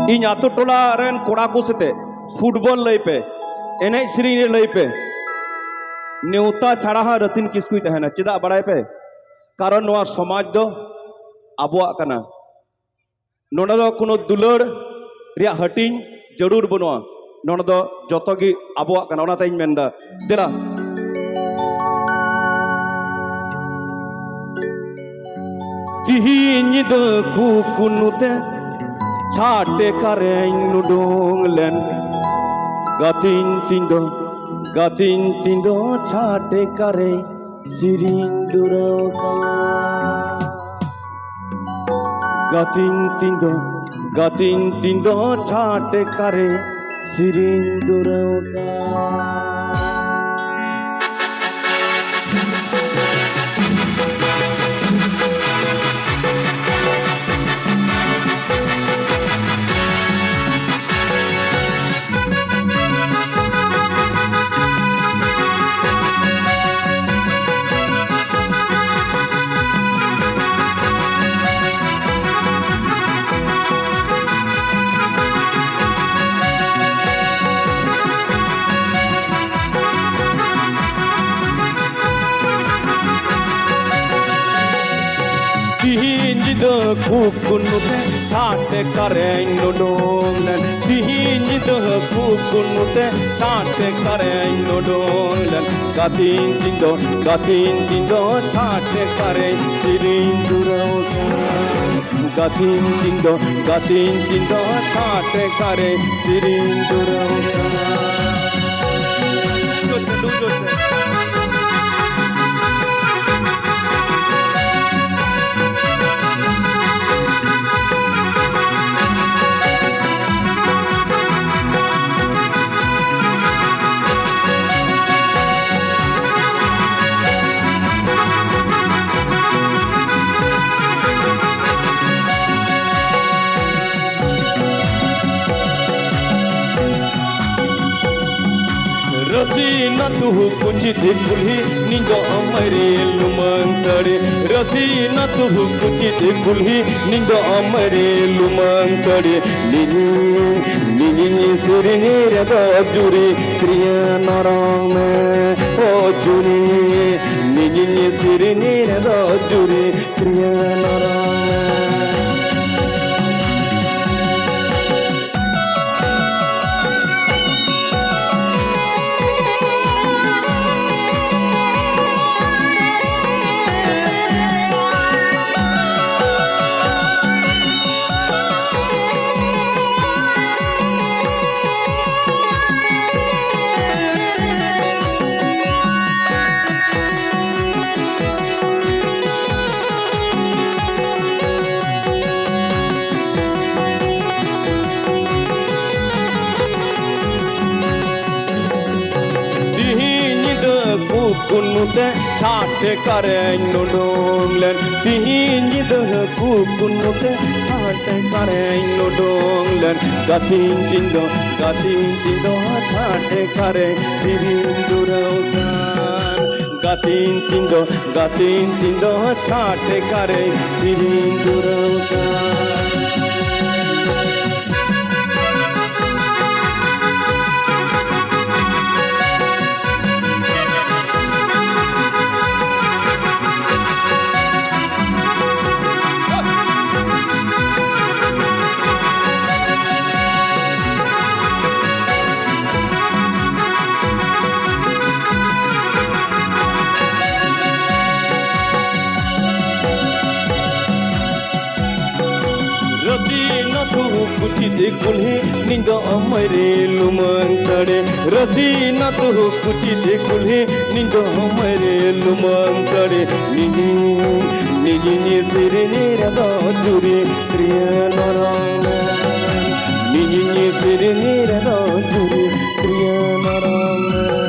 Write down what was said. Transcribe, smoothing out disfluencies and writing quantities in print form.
इन आतो टोला रेन कोड़ा को सते फुटबॉल लई पे एने श्री लई पे नेवता छाड़ा हाँ रतिन किसकुई तहना चेदा बड़ाई पे कारण नोआ समाज दो आबुआ कना नोडा दो कोनो दुलड़ रिया हटिंग जरूर बनुआ नोडा दो जतो गी आबुआ कना ओना ताइñ मेंदा देला तिहिñ दो कुकुनुते छाटे करेñ नुडुंग len gatin tindo छाटे करे सिरिñ दुरौका gatin tindo छाटे करे सिरिñ दुरौका kukunute छाटे करेñ नुडुंग len तिहिñ दो कुकुनुते छाटे करेñ नुडुंग len gatin tindo छाटे करेñ सिरिñ दुरौका gatin tindo छाटे करेñ सिरिñ दुरौका रसीना तू कुछ दिखुली निजो अमरे लुमंग सड़े रसीना तू कुछ दिखुली निजो अमरे लुमंग सड़े निनी सिरने रदो जुरी क्रिया नरम ओ जुरी निनी सिरने रदो जुरी क्रिया नरम कुकुनुते छाटे करेñ नुडुंग len तिहिñ दो कुकुनुते छाटे करेñ नुडुंग len gatin tindo छाटे करे सिरिñ दुरौका gatin tindo छाटे करे सिरिñ दुरौका कुची देखुली निंदो अमरे लुमंग सड़े रसीना तू कुची देखुली निंदो अमरे लुमंग सड़े निनी सिरने रदो जुरी क्रिया नरम निनी सिरने रदो जुरी क्रिया नरम